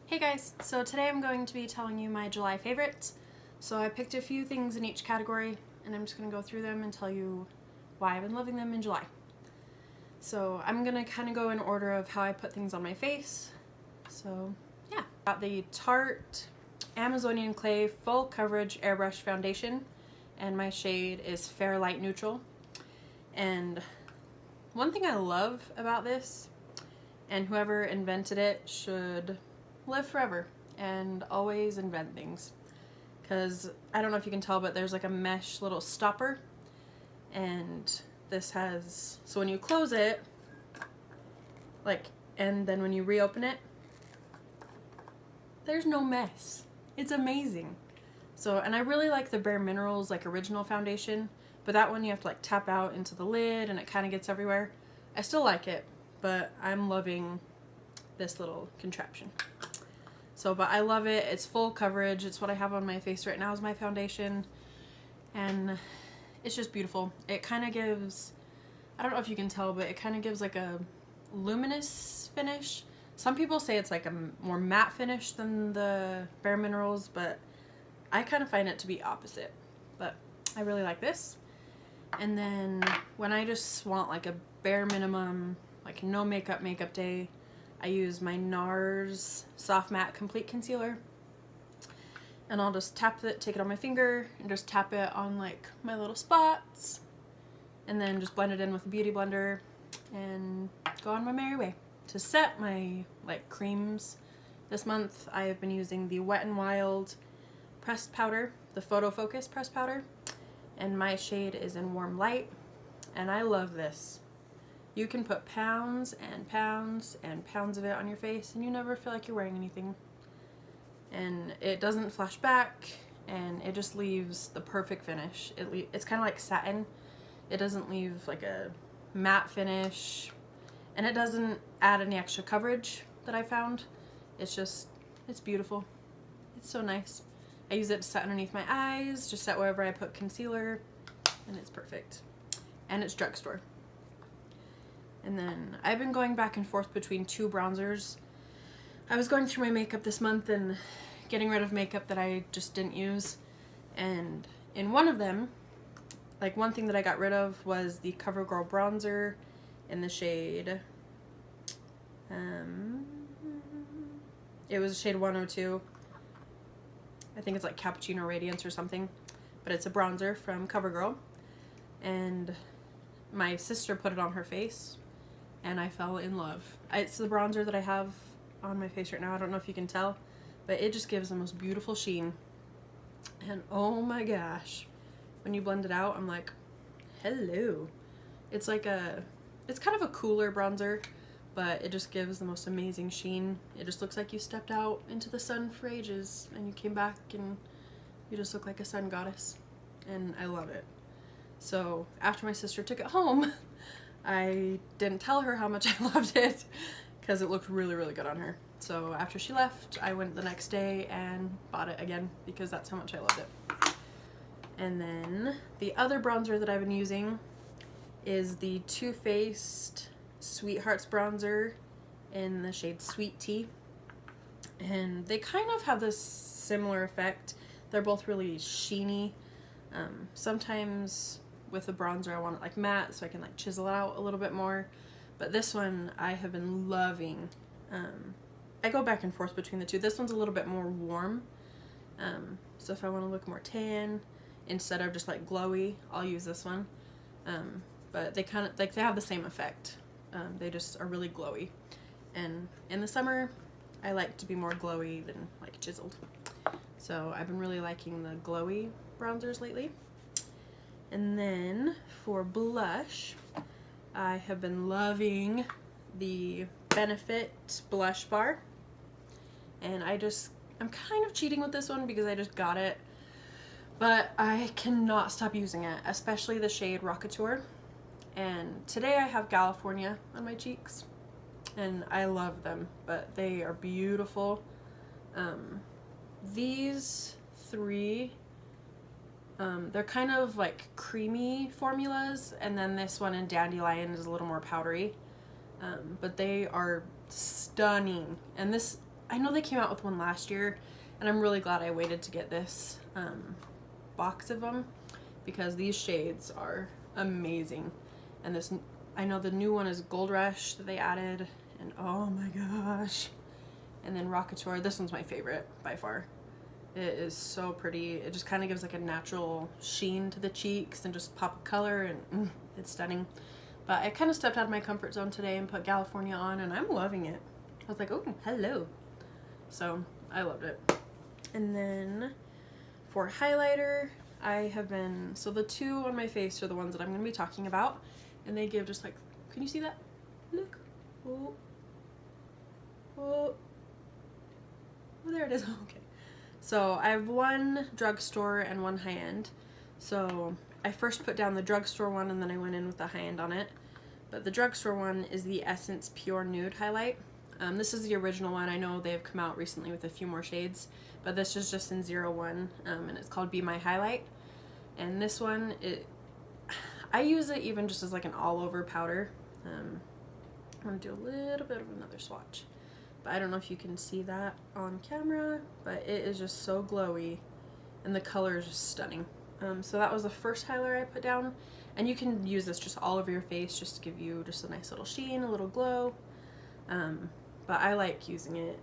Hey guys, so today I'm going to be telling you my July favorites. So I picked a few things in each category and I'm just going to go through them and tell you why I've been loving them in July. So I'm going to kind of go in order of how I put things on my face. So yeah. Got the Tarte Amazonian Clay Full Coverage Airbrush Foundation and my shade is Fair Light Neutral. And one thing I love about this, and whoever invented it should live forever and always invent things, because I don't know if you can tell, but there's like a mesh little stopper, and this has, so when you close it, like, and then when you reopen it, there's no mess. It's amazing. So, and I really like the Bare Minerals like original foundation, but that one you have to like tap out into the lid and it kind of gets everywhere. I still like it, but I'm loving this little contraption. So, but I love it. It's full coverage. It's what I have on my face right now as my foundation. And it's just beautiful. It kind of gives, I don't know if you can tell, but it kind of gives like a luminous finish. Some people say it's like a more matte finish than the Bare Minerals, but I kind of find it to be opposite. But I really like this. And then when I just want like a bare minimum, like no makeup day, I use my Nars Soft Matte Complete Concealer, and I'll just tap it, take it on my finger, and just tap it on like my little spots, and then just blend it in with a beauty blender, and go on my merry way. To set my like creams this month, I have been using the Wet n Wild pressed powder, the Photofocus pressed powder, and my shade is in Warm Light, and I love this. You can put pounds and pounds and pounds of it on your face and you never feel like you're wearing anything. And it doesn't flash back, and it just leaves the perfect finish. It's kind of like satin. It doesn't leave like a matte finish, and it doesn't add any extra coverage that I found. It's just, it's beautiful. It's so nice. I use it to set underneath my eyes, just set wherever I put concealer, and it's perfect. And it's drugstore. And then I've been going back and forth between two bronzers. I was going through my makeup this month and getting rid of makeup that I just didn't use. And in one of them, like one thing that I got rid of was the Covergirl Bronzer in the shade, it was shade 102. I think it's like Cappuccino Radiance or something. But it's a bronzer from Covergirl. And my sister put it on her face, and I fell in love. It's the bronzer that I have on my face right now. I don't know if you can tell, but it just gives the most beautiful sheen. And oh my gosh, when you blend it out, I'm like, hello. It's like it's kind of a cooler bronzer, but it just gives the most amazing sheen. It just looks like you stepped out into the sun for ages and you came back and you just look like a sun goddess. And I love it. So after my sister took it home, I didn't tell her how much I loved it because it looked really, really good on her. So after she left, I went the next day and bought it again because that's how much I loved it. And then the other bronzer that I've been using is the Too Faced Sweethearts bronzer in the shade Sweet Tea. And they kind of have this similar effect. They're both really sheeny. Sometimes with a bronzer I want it like matte so I can like chisel it out a little bit more, but this one I have been loving. I go back and forth between the two. This one's a little bit more warm, so if I want to look more tan instead of just like glowy, I'll use this one. But they kind of like, they have the same effect. They just are really glowy, and in the summer I like to be more glowy than like chiseled, so I've been really liking the glowy bronzers lately. And then for blush, I have been loving the Benefit Blush Bar. And I'm kind of cheating with this one because I just got it. But I cannot stop using it, especially the shade Rocketaur. And today I have Galifornia on my cheeks. And I love them, but they are beautiful. These three, they're kind of like creamy formulas, and then this one in Dandelion is a little more powdery, but they are stunning. And this I know they came out with one last year, and I'm really glad I waited to get this box of them, because these shades are amazing. And this, I know the new one is Gold Rush that they added, and oh my gosh. And then Rocketaur, this one's my favorite by far. It is so pretty. It just kind of gives like a natural sheen to the cheeks and just pop of color, and it's stunning. But I kind of stepped out of my comfort zone today and put California on, and I'm loving it. I was like, oh, hello. So I loved it. And then for highlighter, I have been, so the two on my face are the ones that I'm going to be talking about, and they give just like, can you see that? Look. Oh. Oh. Oh, there it is. Okay. So I have one drugstore and one high-end. So I first put down the drugstore one, and then I went in with the high-end on it. But the drugstore one is the Essence Pure Nude highlight. This is the original one. I know they've come out recently with a few more shades, but this is just in 01, and it's called Be My Highlight. And this one, I use it even just as like an all-over powder. I'm going to do a little bit of another swatch. But I don't know if you can see that on camera, but it is just so glowy, and the color is just stunning. So that was the first highlighter I put down, and you can use this just all over your face just to give you just a nice little sheen, a little glow. But I like using it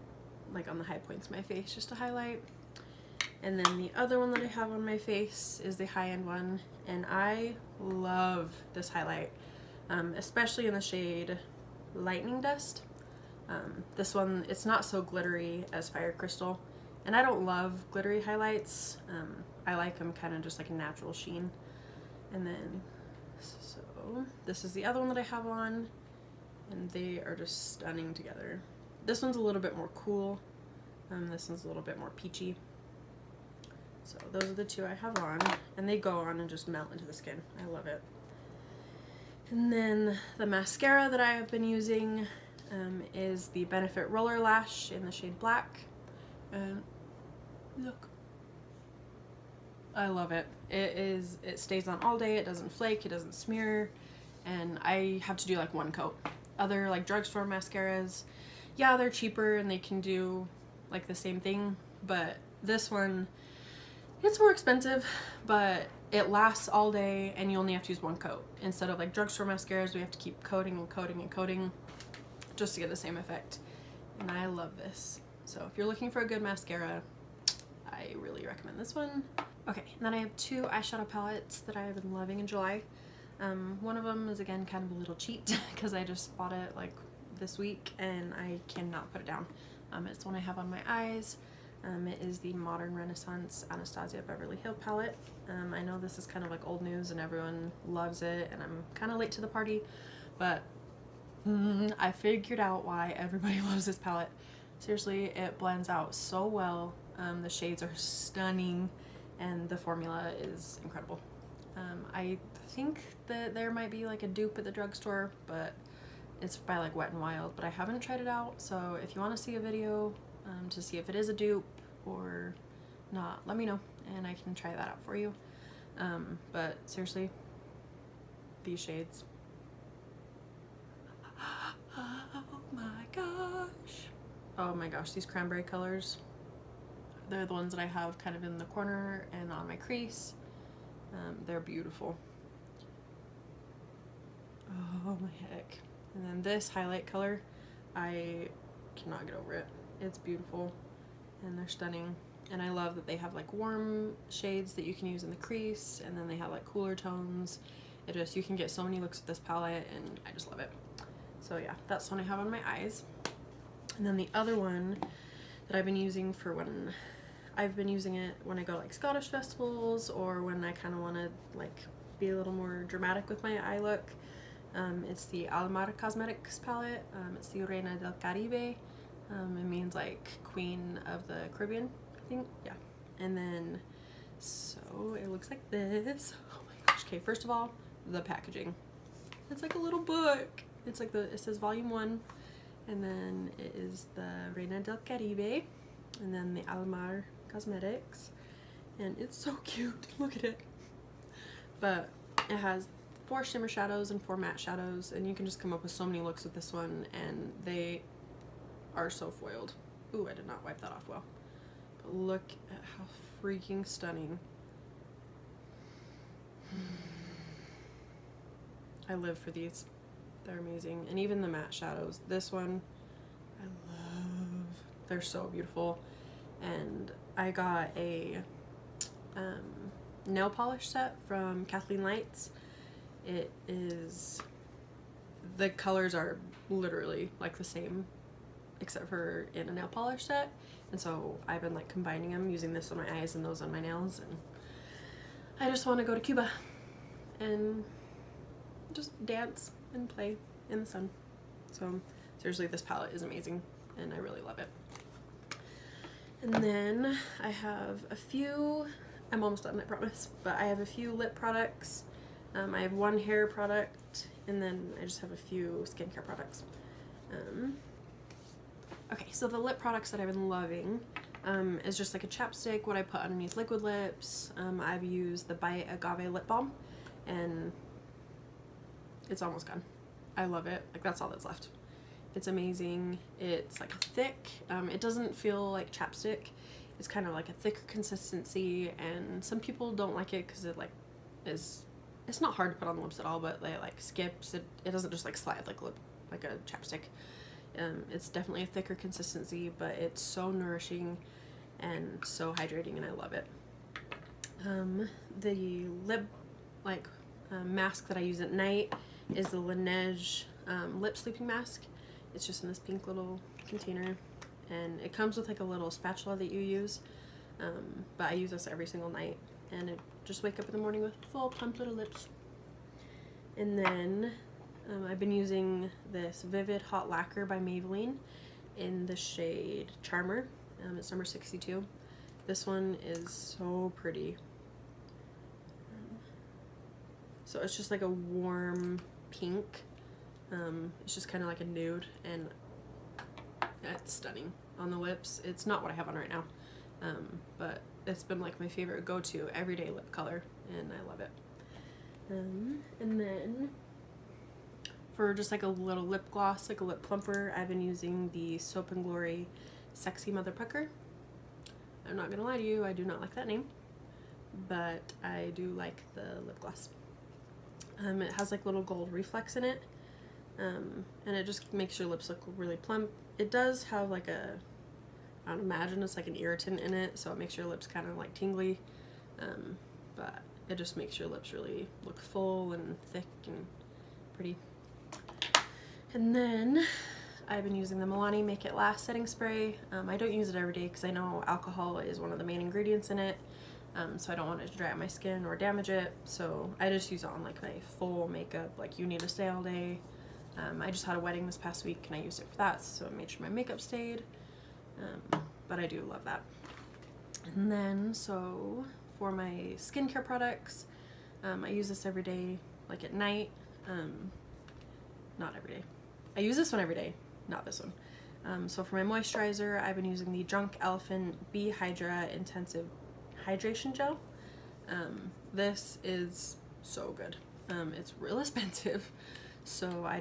like on the high points of my face just to highlight. And then the other one that I have on my face is the high-end one, and I love this highlight, especially in the shade Lightning Dust. This one, it's not so glittery as Fire Crystal, and I don't love glittery highlights. I like them kind of just like a natural sheen. And then, so this is the other one that I have on, and they are just stunning together. This one's a little bit more cool. This one's a little bit more peachy. So those are the two I have on, and they go on and just melt into the skin. I love it. And then the mascara that I have been using is the Benefit Roller Lash in the shade Black. Look. I love it. It stays on all day, it doesn't flake, it doesn't smear, and I have to do like one coat. Other like drugstore mascaras, yeah, they're cheaper and they can do like the same thing, but this one, it's more expensive, but it lasts all day and you only have to use one coat. Instead of like drugstore mascaras, we have to keep coating and coating and coating just to get the same effect. And I love this. So if you're looking for a good mascara, I really recommend this one. Okay, and then I have two eyeshadow palettes that I have been loving in July. One of them is again kind of a little cheat because I just bought it like this week and I cannot put it down. It's the one I have on my eyes. It is the Modern Renaissance Anastasia Beverly Hills palette. I know this is kind of like old news and everyone loves it, and I'm kind of late to the party, but I figured out why everybody loves this palette. Seriously, it blends out so well. The shades are stunning and the formula is incredible. I think that there might be like a dupe at the drugstore, but it's by like Wet n Wild, but I haven't tried it out. So if you want to see a video to see if it is a dupe or not, let me know and I can try that out for you. But seriously, these shades. Oh my gosh, these cranberry colors. They're the ones that I have kind of in the corner and on my crease. They're beautiful. Oh my heck. And then this highlight color, I cannot get over it. It's beautiful and they're stunning. And I love that they have like warm shades that you can use in the crease, and then they have like cooler tones. You can get so many looks with this palette and I just love it. So yeah, that's the one I have on my eyes. And then the other one that I've been using for when I've been using it when I go like Scottish festivals or when I kind of want to like be a little more dramatic with my eye look. It's the Alamar Cosmetics palette. It's the Reine del Caribe. It means like Queen of the Caribbean, I think. Yeah. And then, so it looks like this. Oh my gosh. Okay, first of all, the packaging. It's like a little book. It's like it says volume 1. And then it is the Reine del Caribe. And then the Alamar Cosmetics. And it's so cute. Look at it. But it has 4 shimmer shadows and 4 matte shadows, and you can just come up with so many looks with this one, and they are so foiled. Ooh, I did not wipe that off well. But look at how freaking stunning. I live for these. They're amazing. And even the matte shadows. This one, I love. They're so beautiful. And I got a nail polish set from Kathleen Lights. It is, the colors are literally like the same except for in a nail polish set, and so I've been like combining them, using this on my eyes and those on my nails, and I just want to go to Cuba and just dance and play in the sun. So seriously, this palette is amazing and I really love it. And then I have a few, I'm almost done, I promise, but I have a few lip products. I have one hair product, and then I just have a few skincare products. Okay, so the lip products that I've been loving is just like a chapstick, what I put underneath liquid lips. I've used the By Agave lip balm, and it's almost gone. I love it. Like, that's all that's left. It's amazing. It's like thick. It doesn't feel like chapstick. It's kind of like a thicker consistency, and some people don't like it because it like is, it's not hard to put on the lips at all, but it like skips. It doesn't just like slide like a chapstick. It's definitely a thicker consistency, but it's so nourishing and so hydrating, and I love it. The lip mask that I use at night is the Laneige lip sleeping mask. It's just in this pink little container, and it comes with like a little spatula that you use, but I use this every single night, and it just wake up in the morning with full plump little lips. And then I've been using this Vivid Hot Lacquer by Maybelline in the shade Charmer. It's number 62. This one is so pretty. So it's just like a warm pink. It's just kind of like a nude, and it's stunning on the lips. It's not what I have on right now, but it's been like my favorite go-to everyday lip color, and I love it. And then for just like a little lip gloss, like a lip plumper, I've been using the Soap & Glory Sexy Mother Pucker. I'm not gonna lie to you, I do not like that name, but I do like the lip gloss. It has like little gold reflex in it, and it just makes your lips look really plump. It does have like a, I don't imagine it's like an irritant in it, so it makes your lips kind of like tingly, but it just makes your lips really look full and thick and pretty. And then I've been using the Milani Make It Last setting spray. I don't use it every day because I know alcohol is one of the main ingredients in it, so I don't want it to dry out my skin or damage it, so I just use it on like my full makeup, like you need to stay all day. I just had a wedding this past week and I used it for that, so it made sure my makeup stayed, but I do love that. And then so for my skincare products, I use this every day, like at night. Not every day. I use this one every day, not this one. So for my moisturizer, I've been using the Drunk Elephant B-Hydra Intensive Hydration Gel. This is so good. It's real expensive, so I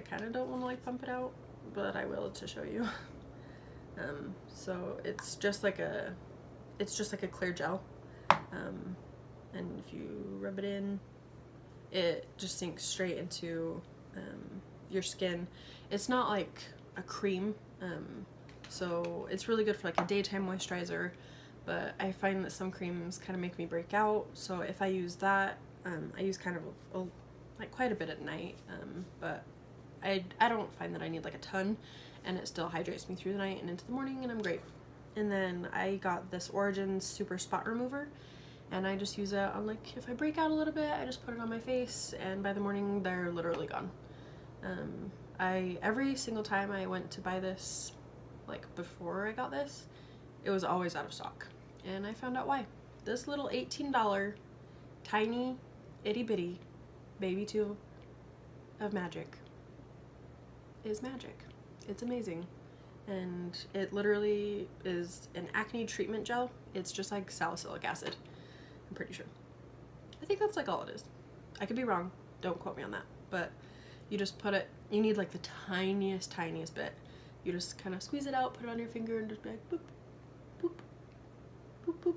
kind of don't want to like pump it out, but I will to show you. So it's just like a clear gel, and if you rub it in, it just sinks straight into your skin. It's not like a cream, so it's really good for like a daytime moisturizer, but I find that some creams kind of make me break out, so if I use that, I use kind of like quite a bit at night, but I don't find that I need like a ton, and it still hydrates me through the night and into the morning, and I'm great. And then I got this Origins Super Spot Remover, and I just use it on like, if I break out a little bit, I just put it on my face, and by the morning they're literally gone. Every single time I went to buy this, like before I got this, it was always out of stock, and I found out why. This little $18 tiny itty bitty baby tube of magic is magic. It's amazing, and it literally is an acne treatment gel. It's just like salicylic acid, I'm pretty sure. I think that's like all it is. I could be wrong, don't quote me on that, but you just put it, you need like the tiniest bit, You just kind of squeeze it out, put it on your finger, and just be like boop, boop, boop, boop.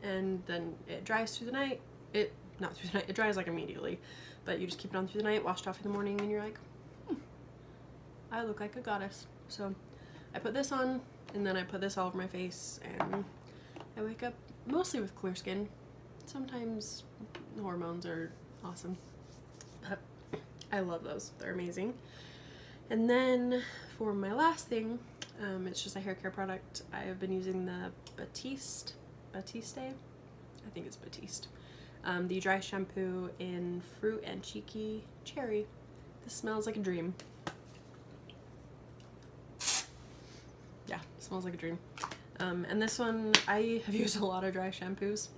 And then it dries through the night. Not through the night, it dries like immediately. But you just keep it on through the night, wash it off in the morning, and you're like, I look like a goddess. So I put this on, and then I put this all over my face, and I wake up mostly with clear skin. Sometimes the hormones are awesome. But I love those. They're amazing. And then for my last thing, it's just a hair care product. I have been using the Batiste, I think it's Batiste. The dry shampoo in Fruit and Cheeky Cherry. This smells like a dream. Yeah, it smells like a dream. And this one, I have used a lot of dry shampoos.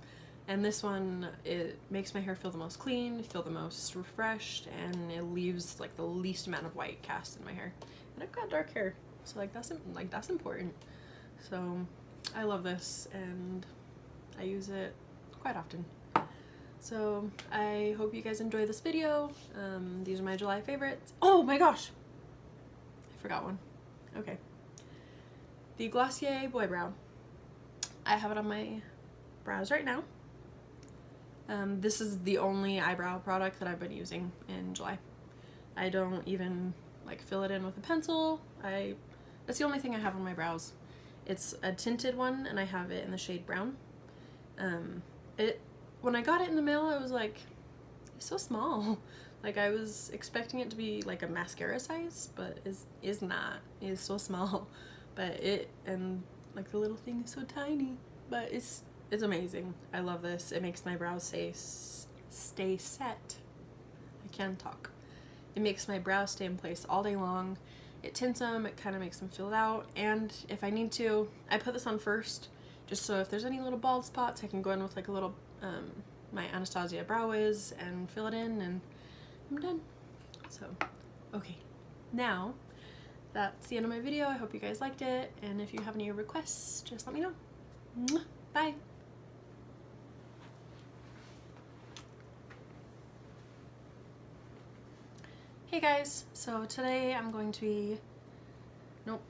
And this one, it makes my hair feel the most clean, feel the most refreshed, and it leaves like the least amount of white cast in my hair. And I've got dark hair, so that's important. So I love this, and I use it quite often. So I hope you guys enjoy this video. These are my July favorites. Oh my gosh, I forgot one. Okay, the Glossier Boy Brow. I have it on my brows right now. This is the only eyebrow product that I've been using in July. I don't even like fill it in with a pencil. That's the only thing I have on my brows. It's a tinted one, and I have it in the shade brown. When I got it in the mail, I was like, it's so small. Like, I was expecting it to be like a mascara size, but is not. It is so small. But and like the little thing is so tiny, but it's amazing. I love this. It makes my brows stay set. I can't talk. It makes my brows stay in place all day long. It tints them, it kind of makes them fill out, and if I need to, I put this on first, just so if there's any little bald spots, I can go in with like a little, my Anastasia Brow Wiz and fill it in, and I'm done. So, okay. Now, that's the end of my video. I hope you guys liked it, and if you have any requests, just let me know. Mwah. Bye! Hey guys, so today I'm going to be, nope,